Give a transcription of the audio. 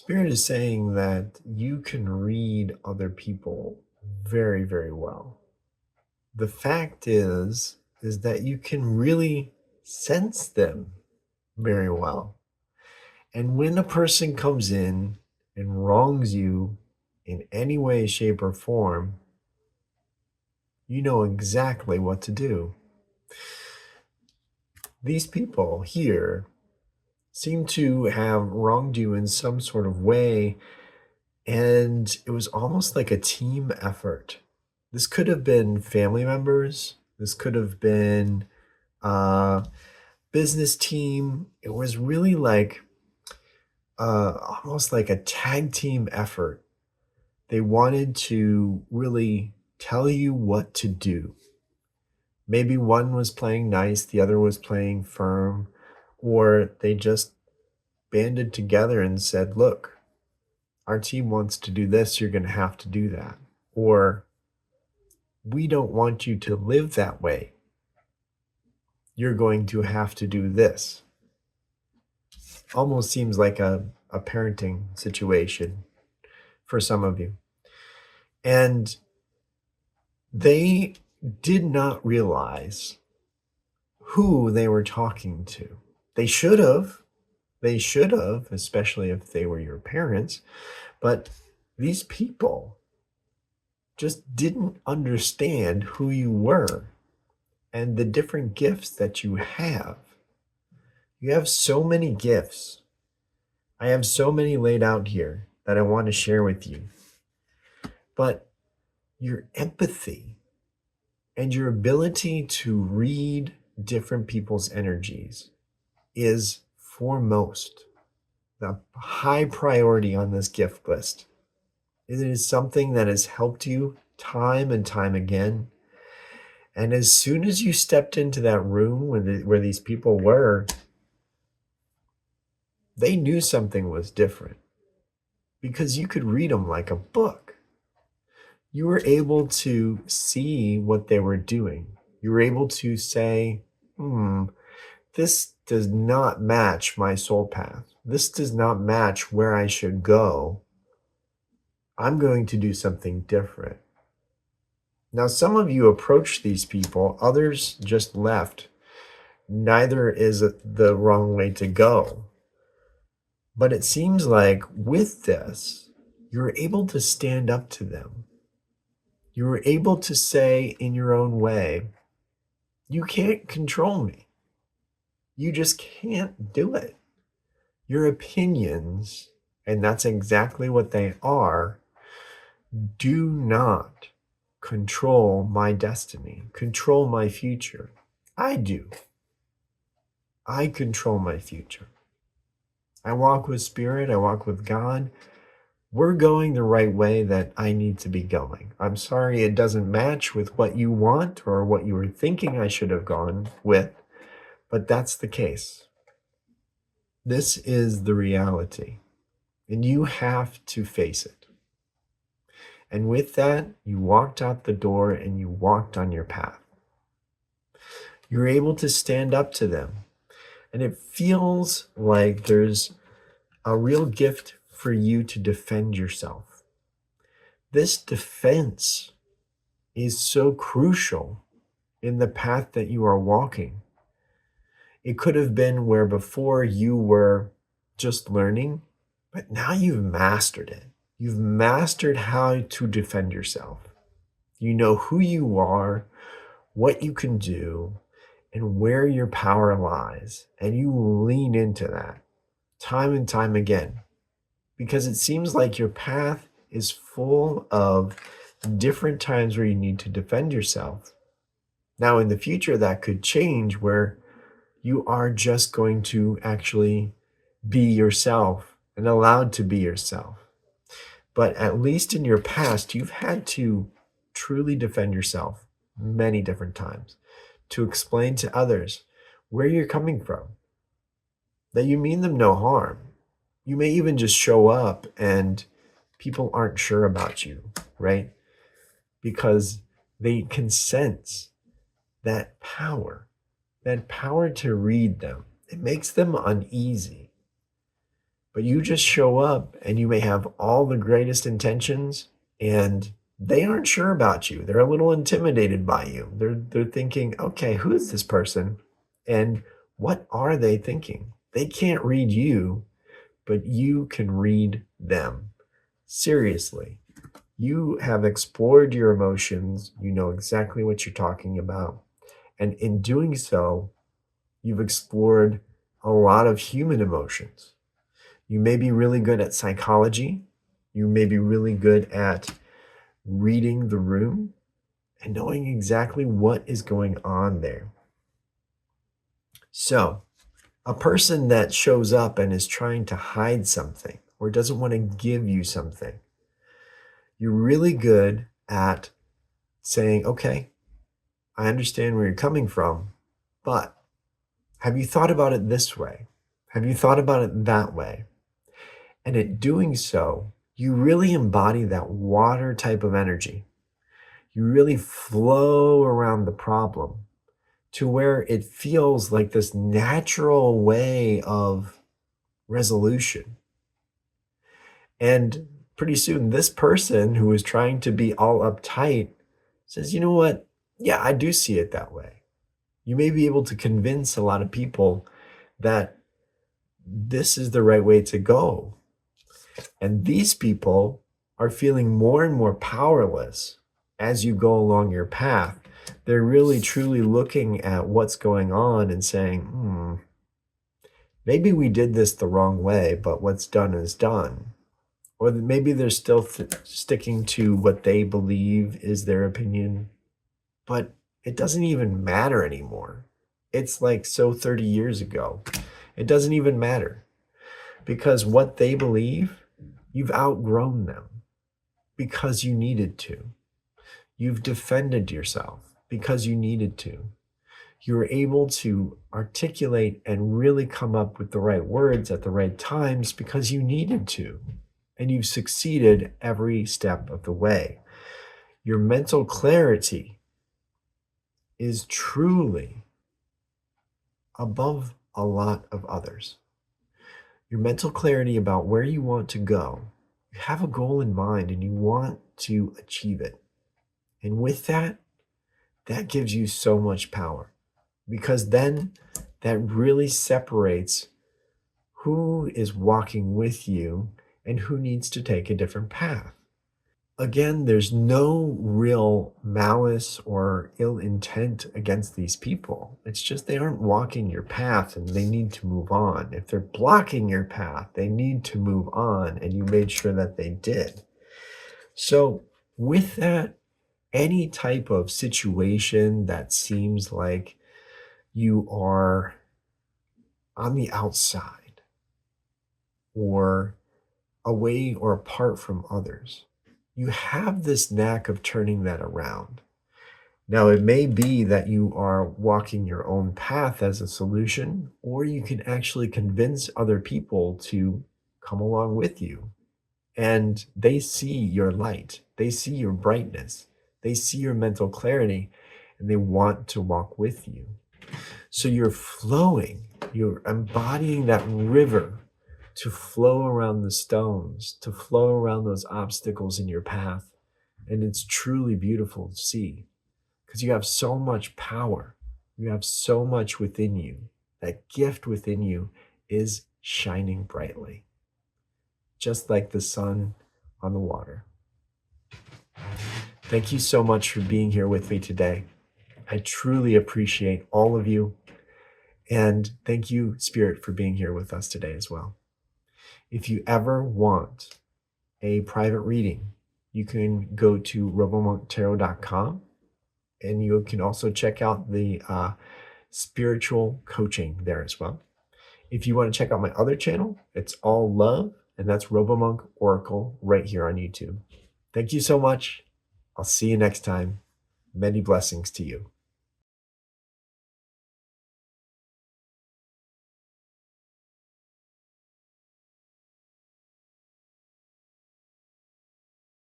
Spirit is saying that you can read other people very, very well. The fact is that you can really sense them very well. And when a person comes in and wrongs you in any way, shape, or form, you know exactly what to do. These people here seem to have wronged you in some sort of way, and it was almost like a team effort. This could have been family members. This could have been a business team. It was really like almost like a tag team effort. They wanted to really tell you what to do. Maybe one was playing nice, the other was playing firm, or they just banded together and said, look, our team wants to do this, you're going to have to do that. Or we don't want you to live that way. You're going to have to do this. Almost seems like a parenting situation for some of you. And they did not realize who they were talking to. They should have. They should have, especially if they were your parents. But these people just didn't understand who you were and the different gifts that you have. You have so many gifts. I have so many laid out here that I want to share with you. But your empathy and your ability to read different people's energies is foremost, the high priority on this gift list. It is something that has helped you time and time again. And as soon as you stepped into that room where these people were, they knew something was different because you could read them like a book. You were able to see what they were doing. You were able to say, this does not match my soul path. This does not match where I should go. I'm going to do something different. Now, some of you approached these people, others just left. Neither is the wrong way to go. But it seems like with this, you're able to stand up to them. You were able to say in your own way, you can't control me. You just can't do it. Your opinions, and that's exactly what they are, do not control my destiny, control my future. I do. I control my future. I walk with Spirit, I walk with God. We're going the right way that I need to be going. I'm sorry it doesn't match with what you want or what you were thinking I should have gone with, but that's the case. This is the reality, and you have to face it. And with that, you walked out the door and you walked on your path. You're able to stand up to them. And it feels like there's a real gift for you to defend yourself. This defense is so crucial in the path that you are walking. It could have been where before you were just learning, but now you've mastered it. You've mastered how to defend yourself. You know who you are, what you can do, and where your power lies. And you lean into that time and time again, because it seems like your path is full of different times where you need to defend yourself. Now, in the future, that could change where you are just going to actually be yourself and allowed to be yourself. But at least in your past, you've had to truly defend yourself many different times to explain to others where you're coming from, that you mean them no harm. You may even just show up and people aren't sure about you, right? Because they can sense that power to read them. It makes them uneasy. But you just show up and you may have all the greatest intentions and they aren't sure about you. They're a little intimidated by you. They're thinking, okay, who is this person? And what are they thinking? They can't read you, but you can read them. Seriously. You have explored your emotions. You know exactly what you're talking about. And in doing so, you've explored a lot of human emotions. You may be really good at psychology. You may be really good at reading the room and knowing exactly what is going on there. So, a person that shows up and is trying to hide something or doesn't want to give you something, you're really good at saying, okay, I understand where you're coming from, but have you thought about it this way? Have you thought about it that way? And in doing so, you really embody that water type of energy. You really flow around the problem to where it feels like this natural way of resolution. And pretty soon, this person who is trying to be all uptight says, you know what? Yeah, I do see it that way. You may be able to convince a lot of people that this is the right way to go. And these people are feeling more and more powerless as you go along your path. They're really truly looking at what's going on and saying, maybe we did this the wrong way, but what's done is done. Or maybe they're still sticking to what they believe is their opinion, but it doesn't even matter anymore. It's like so 30 years ago. It doesn't even matter because what they believe, you've outgrown them because you needed to. You've defended yourself because you needed to. You were able to articulate and really come up with the right words at the right times because you needed to. And you've succeeded every step of the way. Your mental clarity is truly above a lot of others. Your mental clarity about where you want to go. You have a goal in mind and you want to achieve it. And with that, that gives you so much power because then that really separates who is walking with you and who needs to take a different path. Again, there's no real malice or ill intent against these people. It's just they aren't walking your path and they need to move on. If they're blocking your path, they need to move on, and you made sure that they did. So, with that, any type of situation that seems like you are on the outside or away or apart from others, you have this knack of turning that around. Now, it may be that you are walking your own path as a solution, or you can actually convince other people to come along with you. And they see your light, they see your brightness, they see your mental clarity, and they want to walk with you. So you're flowing, you're embodying that river to flow around the stones, to flow around those obstacles in your path. And it's truly beautiful to see because you have so much power. You have so much within you. That gift within you is shining brightly, just like the sun on the water. Thank you so much for being here with me today. I truly appreciate all of you. And thank you, Spirit, for being here with us today as well. If you ever want a private reading, you can go to RoboMonkTarot.com, and you can also check out the spiritual coaching there as well. If you want to check out my other channel, it's all love, and that's RoboMonk Oracle right here on YouTube. Thank you so much. I'll see you next time. Many blessings to you.